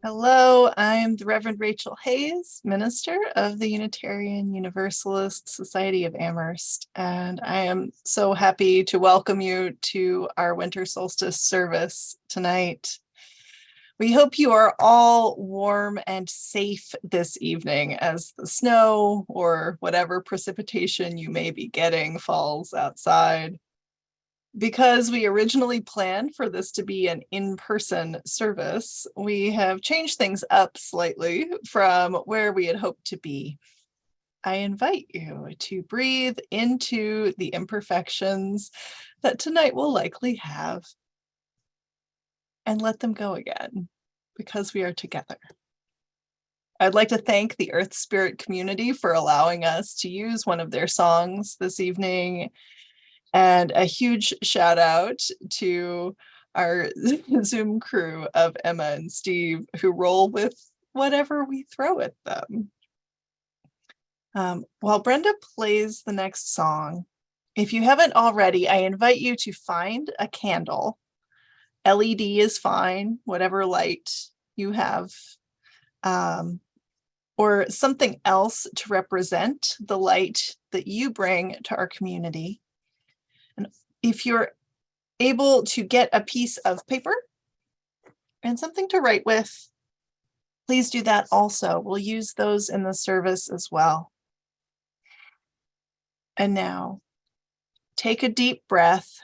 Hello, I'm the Reverend Rachael Hayes, minister of the Unitarian Universalist Society of Amherst, and I am so happy to welcome you to our Winter Solstice service tonight. We hope you are all warm and safe this evening as the snow or whatever precipitation you may be getting falls outside. Because we originally planned for this to be an in-person service, we have changed things up slightly from where we had hoped to be. I invite you to breathe into the imperfections that tonight will likely have and let them go again, because we are together. I'd like to thank the Earth Spirit community for allowing us to use one of their songs this evening. And a huge shout out to our Zoom crew of Emma and Steve who roll with whatever we throw at them. While Brenda plays the next song, if you haven't already, I invite you to find a candle. LED is fine, whatever light you have, or something else to represent the light that you bring to our community. And if you're able to get a piece of paper and something to write with, please do that also. We'll use those in the service as well. And now, take a deep breath.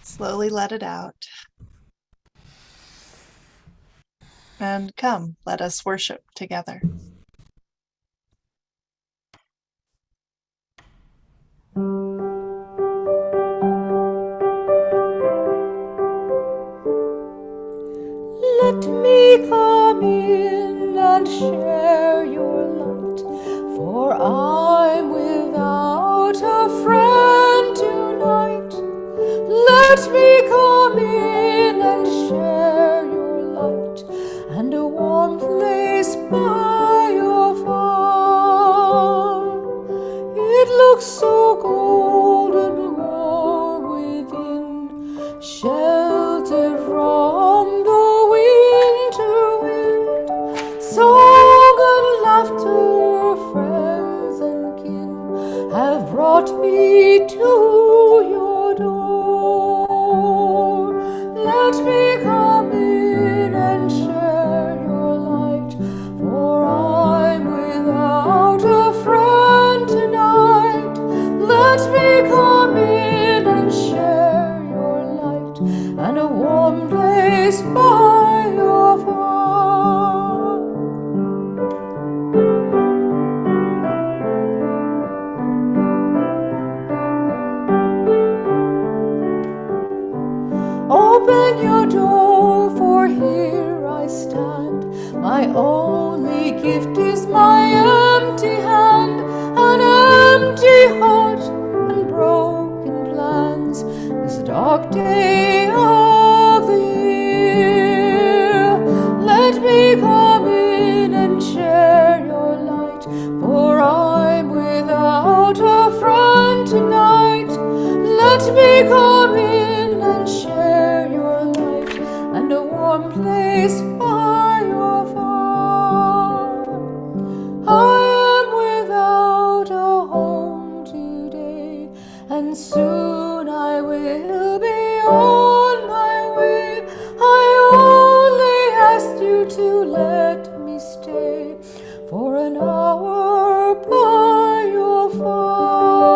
Slowly let it out. And come, let us worship together. Let me come in and share your light, for I'm without a friend tonight. Let me come in and share your light, and a warm place by your fire. It looks so golden warm within, sheltered from the winter wind. Song and laughter, friends and kin have brought me to your door. Let me come in and share your light, for I'm without a friend tonight. Let me come in and share your light, and a warm place by your fire. Open your door, for here I stand. My only gift is my empty hand, an empty heart and broken plans. This dark day of the year, let me come in and share your light, for I'm without a friend tonight. Let me come in and share your light, and a warm place by your fire. I am without a home today, and soon I will be on my way. I only asked you to let me stay for an hour by your fire.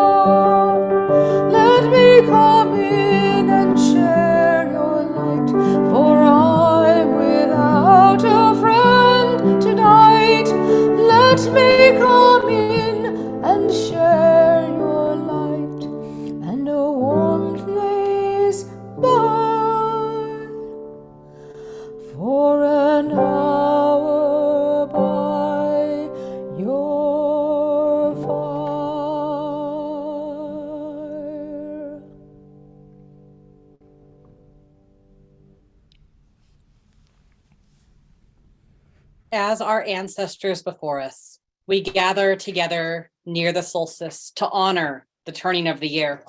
Let me come in and share your light, for I'm without a friend tonight. Let me come in and share your light, and a warm place by for an hour by your fire. As our ancestors before us, we gather together near the solstice to honor the turning of the year.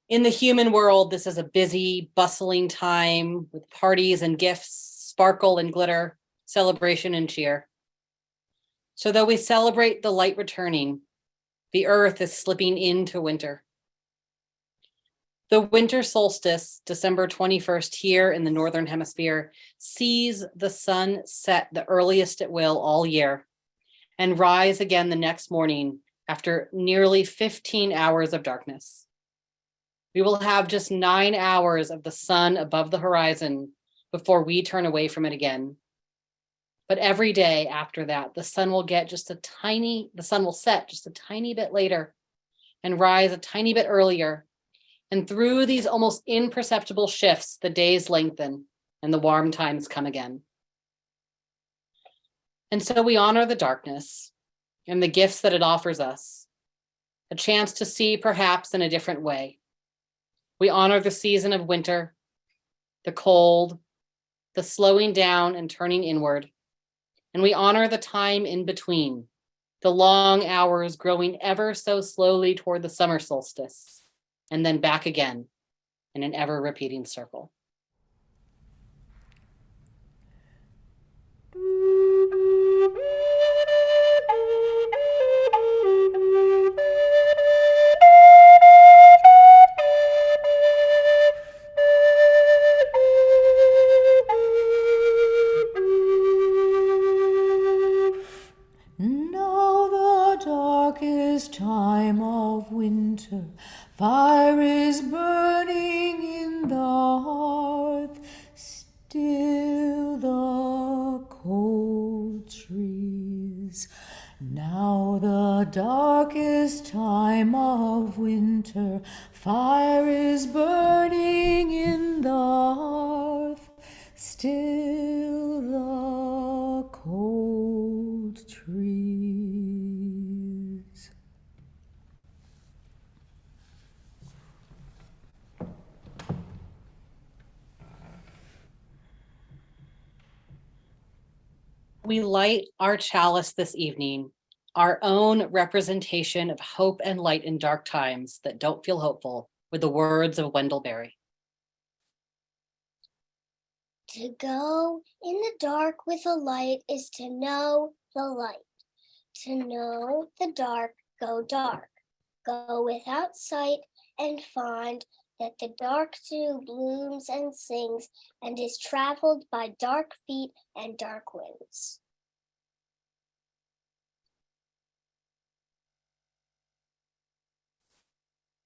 In the human world, this is a busy, bustling time with parties and gifts, sparkle and glitter, celebration and cheer. So though we celebrate the light returning, the earth is slipping into winter. The winter solstice, December 21st here in the Northern Hemisphere, sees the sun set the earliest it will all year and rise again the next morning after nearly 15 hours of darkness. We will have just 9 hours of the sun above the horizon before we turn away from it again. But every day after that, the sun will set just a tiny bit later and rise a tiny bit earlier. And through these almost imperceptible shifts, the days lengthen and the warm times come again. And so we honor the darkness and the gifts that it offers us, a chance to see perhaps in a different way. We honor the season of winter, the cold, the slowing down and turning inward. And we honor the time in between, the long hours growing ever so slowly toward the summer solstice, and then back again in an ever repeating circle. Now the darkest time of winter, fire is burning in the hearth, still the cold trees. Now the darkest time of winter, fire is burning in the hearth, still the cold trees. We light our chalice this evening, our own representation of hope and light in dark times that don't feel hopeful, with the words of Wendell Berry. To go in the dark with a light is to know the light. To know the dark, go dark. Go without sight and find that the dark too blooms and sings and is traveled by dark feet and dark winds.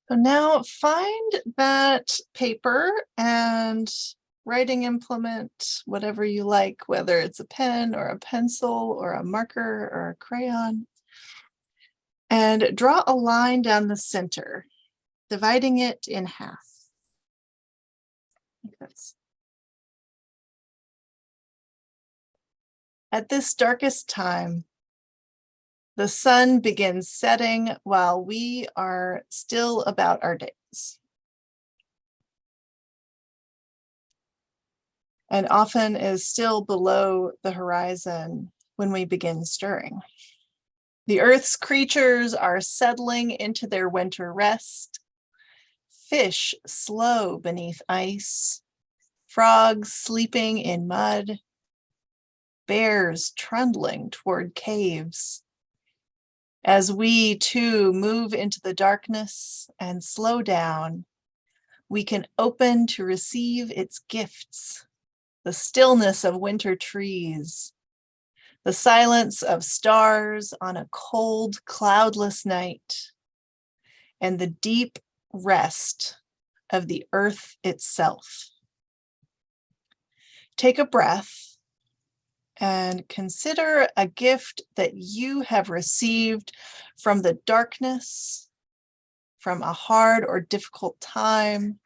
So now find that paper and writing implement, whatever you like, whether it's a pen or a pencil or a marker or a crayon, and draw a line down the center, dividing it in half. Like this. At this darkest time, the sun begins setting while we are still about our days. And often is still below the horizon when we begin stirring. The earth's creatures are settling into their winter rest. Fish slow beneath ice, frogs sleeping in mud, bears trundling toward caves. As we too move into the darkness and slow down, we can open to receive its gifts, the stillness of winter trees, the silence of stars on a cold, cloudless night, and the deep rest of the earth itself. Take a breath and consider a gift that you have received from the darkness, from a hard or difficult time,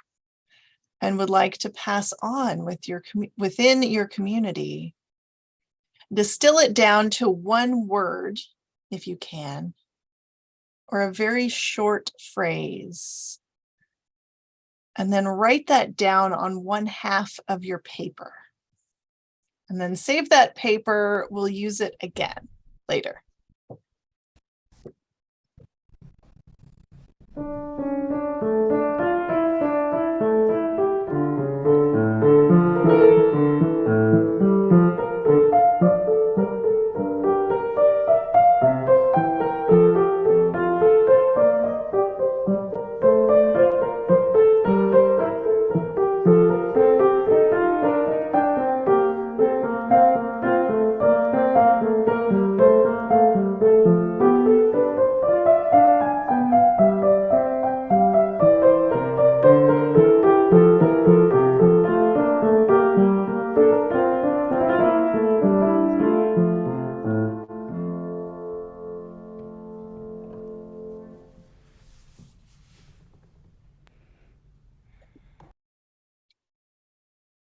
and would like to pass on within your community. Distill it down to one word, if you can, or a very short phrase, and then write that down on one half of your paper. and then save that paper. We'll use it again later.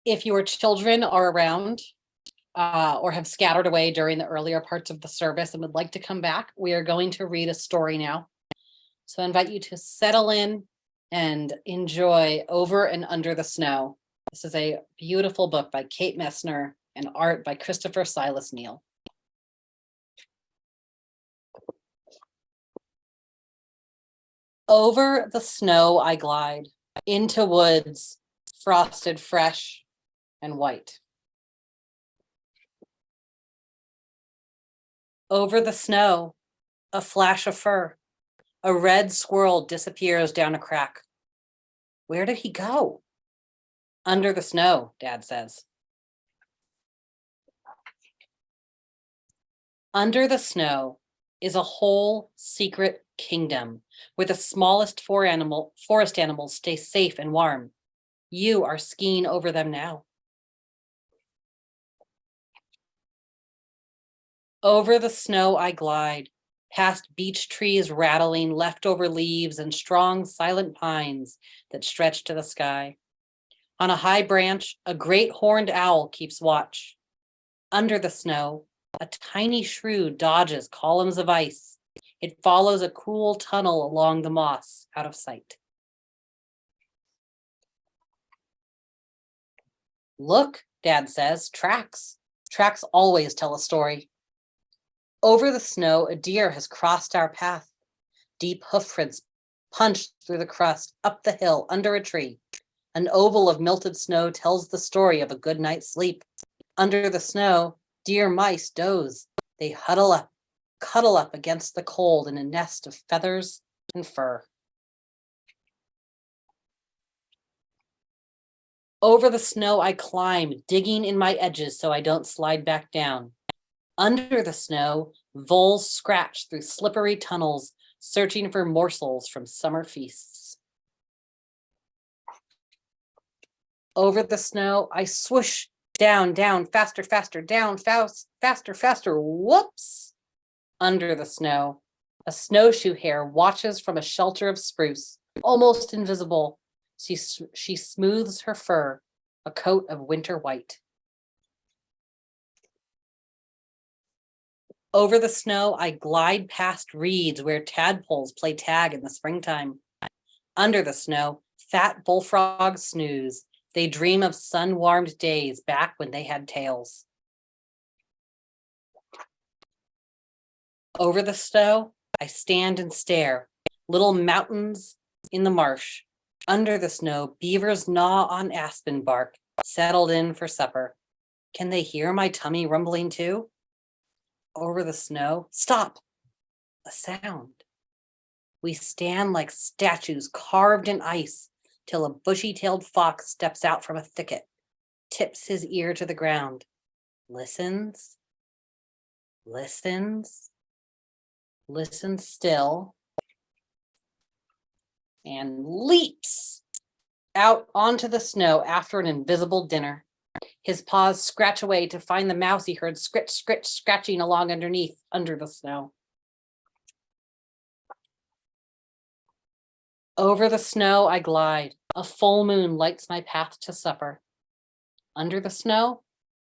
If your children are around or have scattered away during the earlier parts of the service and would like to come back, we are going to read a story now. So I invite you to settle in and enjoy Over and Under the Snow. This is a beautiful book by Kate Messner and art by Christopher Silas Neal. Over the snow I glide, into woods, frosted fresh and white. Over the snow, a flash of fur. A red squirrel disappears down a crack. Where did he go? Under the snow, Dad says. Under the snow is a whole secret kingdom where the smallest forest animals stay safe and warm. You are skiing over them now. Over the snow I glide, past beech trees rattling leftover leaves and strong silent pines that stretch to the sky. On a high branch, a great horned owl keeps watch. Under the snow, a tiny shrew dodges columns of ice. It follows a cool tunnel along the moss, out of sight. Look, Dad says, tracks. Tracks always tell a story. Over the snow, a deer has crossed our path. Deep hoofprints punch through the crust, up the hill, under a tree. An oval of melted snow tells the story of a good night's sleep. Under the snow, deer mice doze. They cuddle up against the cold in a nest of feathers and fur. Over the snow I climb, digging in my edges so I don't slide back down. Under the snow, voles scratch through slippery tunnels, searching for morsels from summer feasts. Over the snow, I swoosh down, faster, faster, down, faster, faster, whoops. Under the snow, a snowshoe hare watches from a shelter of spruce, almost invisible. She smooths her fur, a coat of winter white. Over the snow, I glide past reeds where tadpoles play tag in the springtime. Under the snow, fat bullfrogs snooze. They dream of sun-warmed days back when they had tails. Over the snow, I stand and stare. Little mountains in the marsh. Under the snow, beavers gnaw on aspen bark, settled in for supper. Can they hear my tummy rumbling too? Over the snow, stop! A sound. We stand like statues carved in ice till a bushy-tailed fox steps out from a thicket, tips his ear to the ground, listens, listens still, and leaps out onto the snow after an invisible dinner. His paws scratch away to find the mouse he heard scritch, scritch, scratching along underneath, under the snow. Over the snow I glide. A full moon lights my path to supper. Under the snow,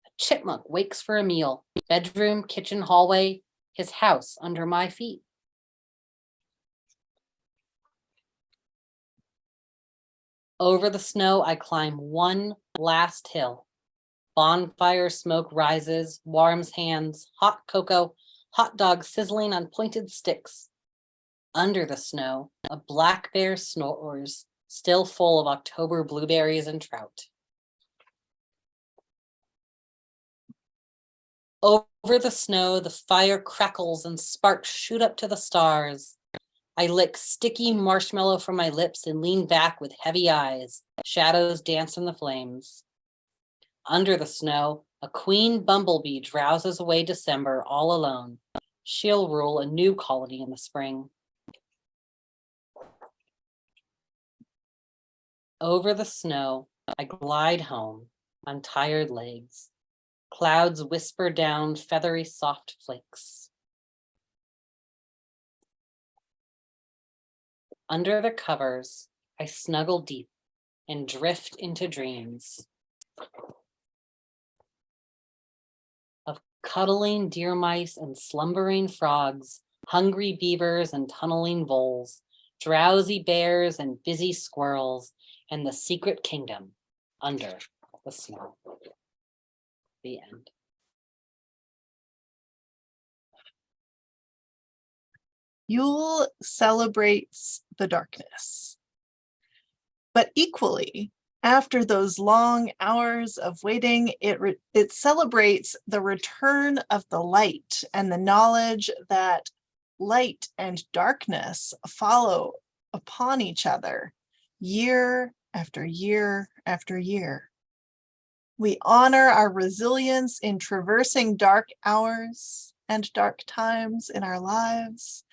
a chipmunk wakes for a meal. Bedroom, kitchen, hallway, his house under my feet. Over the snow I climb one last hill. Bonfire smoke rises, warms hands, hot cocoa, hot dogs sizzling on pointed sticks. Under the snow, a black bear snores, still full of October blueberries and trout. Over the snow, the fire crackles and sparks shoot up to the stars. I lick sticky marshmallow from my lips and lean back with heavy eyes. Shadows dance in the flames. Under the snow, a queen bumblebee drowses away December all alone. She'll rule a new colony in the spring. Over the snow, I glide home on tired legs. Clouds whisper down feathery soft flakes. Under the covers, I snuggle deep and drift into dreams of cuddling deer mice and slumbering frogs, hungry beavers and tunneling voles, drowsy bears and busy squirrels, and the secret kingdom under the snow. The end. Yule celebrates the darkness, but equally, after those long hours of waiting, it celebrates the return of the light and the knowledge that light and darkness follow upon each other year after year after year. We honor our resilience in traversing dark hours and dark times in our lives,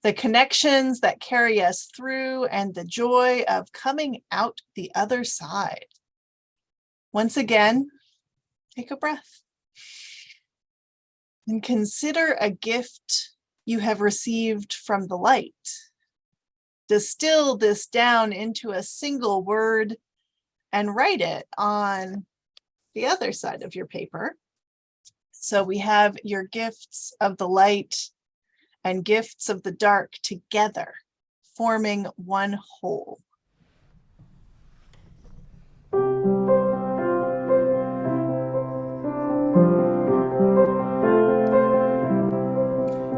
the connections that carry us through, and the joy of coming out the other side. Once again, take a breath and consider a gift you have received from the light. Distill this down into a single word and write it on the other side of your paper. So we have your gifts of the light and gifts of the dark together, forming one whole.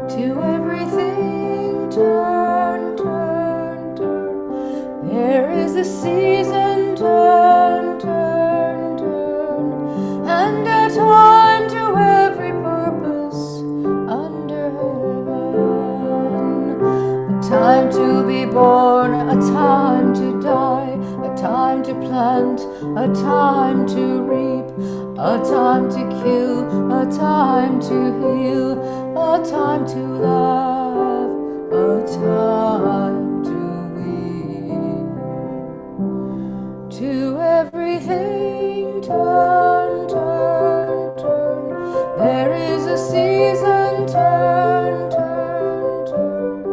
To everything turn, turn, turn. There is a season, turn, turn, turn. And a time to every purpose under heaven. A time to be born, a time to die, a time to plant, a time to reap, a time to kill, a time to heal, a time to laugh, a time to weep. To everything turn, turn, turn. There is a season, turn, turn, turn.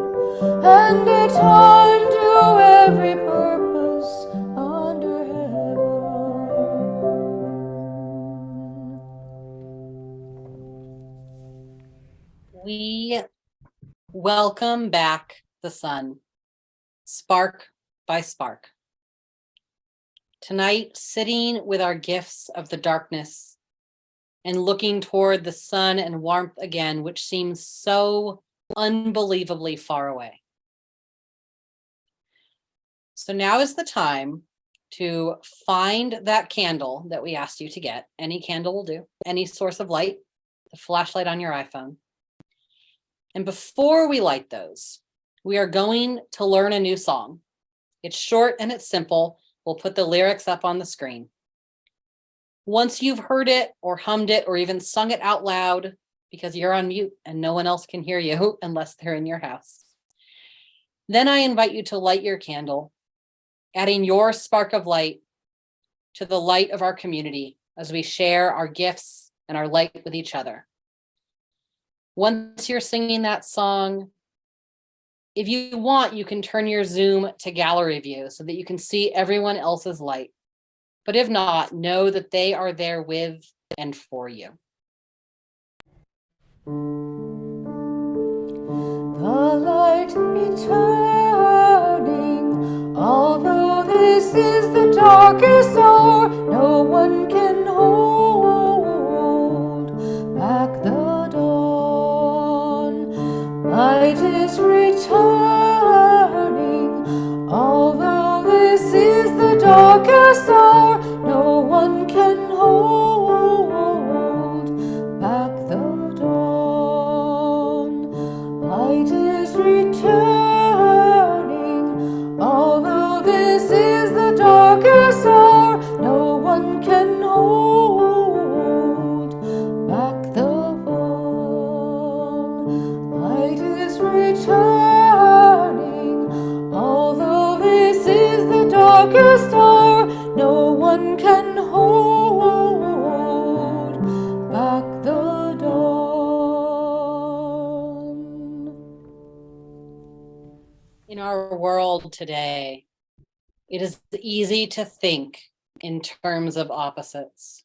And a time to every purpose under heaven. We welcome back the sun, spark by spark. Tonight, sitting with our gifts of the darkness and looking toward the sun and warmth again, which seems so unbelievably far away. So now is the time to find that candle that we asked you to get. Any candle will do, any source of light, the flashlight on your iPhone. And before we light those, we are going to learn a new song. It's short and it's simple. We'll put the lyrics up on the screen. Once you've heard it or hummed it or even sung it out loud, because you're on mute and no one else can hear you unless they're in your house, then I invite you to light your candle, adding your spark of light to the light of our community as we share our gifts and our light with each other. Once you're singing that song, if you want, you can turn your Zoom to gallery view so that you can see everyone else's light. But if not, know that they are there with and for you. The light returning, although this is the darkest hour, no one can hold light is returning. Although this is the darkest hour, no one can hold back the dawn. Light is returning. Although this is the darkest hour, no one can hold back the dawn. Light is returning. Although this is the darkest hour, no one can hold back the dawn. In our world today, it is easy to think in terms of opposites,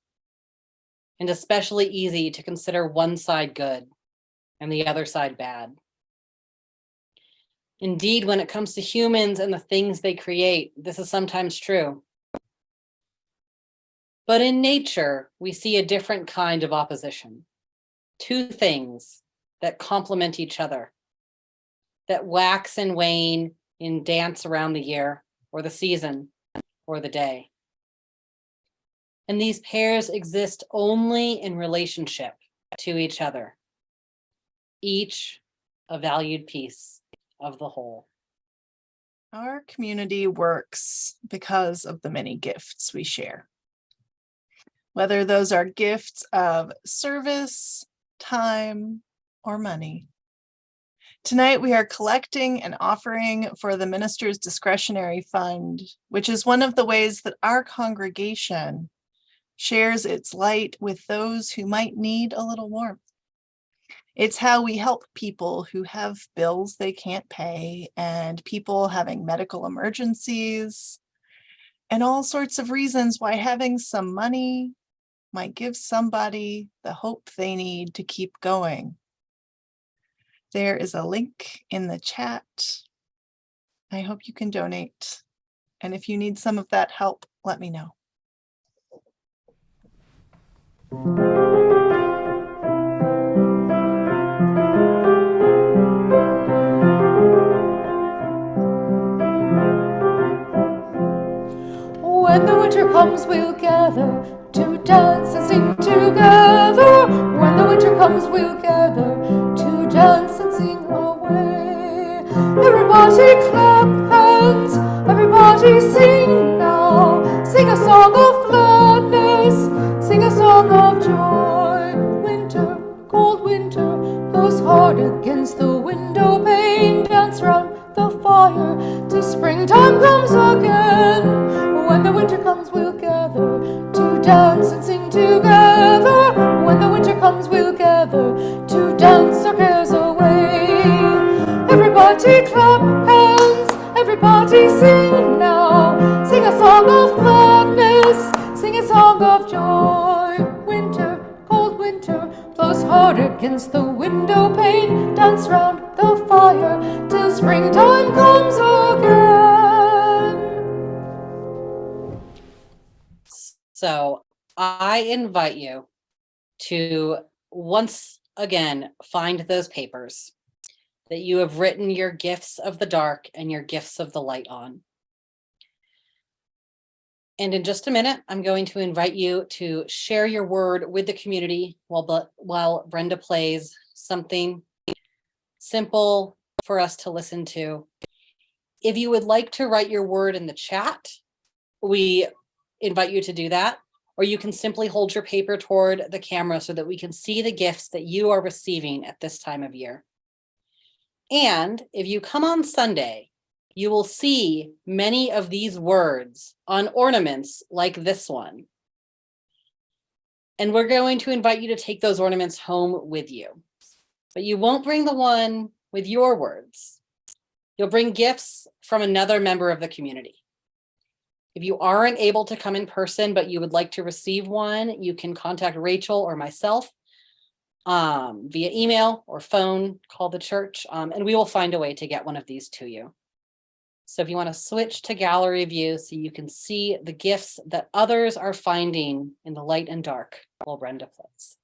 and especially easy to consider one side good and the other side bad. Indeed, when it comes to humans and the things they create, this is sometimes true. But in nature, we see a different kind of opposition. Two things that complement each other, that wax and wane in dance around the year, or the season, or the day. And these pairs exist only in relationship to each other, each a valued piece of the whole. Our community works because of the many gifts we share. Whether those are gifts of service, time, or money. Tonight, we are collecting and offering for the Minister's Discretionary Fund, which is one of the ways that our congregation shares its light with those who might need a little warmth. It's how we help people who have bills they can't pay, and people having medical emergencies, and all sorts of reasons why having some money might give somebody the hope they need to keep going. There is a link in the chat. I hope you can donate. And if you need some of that help, let me know. When the winter comes, we'll gather to dance and sing together. When the winter comes, we'll gather to dance and sing away. Everybody clap hands, everybody sing now. Sing a song of gladness, sing a song of joy. Winter, cold winter, blows hard against the window pane. Dance round the fire till springtime comes again. When the winter comes, we'll gather to dance and sing together. When the winter comes, we'll gather to dance our cares away. Everybody clap hands, everybody sing now. Sing a song of gladness, sing a song of joy. Winter, cold winter, blows hard against the window pane. Dance round the fire till springtime comes again. So I invite you to once again find those papers that you have written your gifts of the dark and your gifts of the light on. And in just a minute, I'm going to invite you to share your word with the community while Brenda plays something simple for us to listen to. If you would like to write your word in the chat, we invite you to do that, or you can simply hold your paper toward the camera so that we can see the gifts that you are receiving at this time of year. And if you come on Sunday, you will see many of these words on ornaments like this one. And we're going to invite you to take those ornaments home with you. But you won't bring the one with your words. You'll bring gifts from another member of the community. If you aren't able to come in person, but you would like to receive one, you can contact Rachel or myself via email or phone, call the church, and we will find a way to get one of these to you. So if you want to switch to gallery view so you can see the gifts that others are finding in the light and dark while Brenda plays.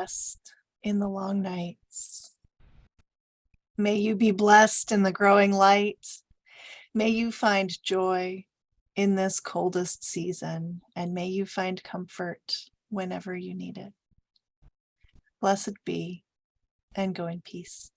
rest in the long nights. May you be blessed in the growing light. May you find joy in this coldest season, and may you find comfort whenever you need it. Blessed be, and go in peace.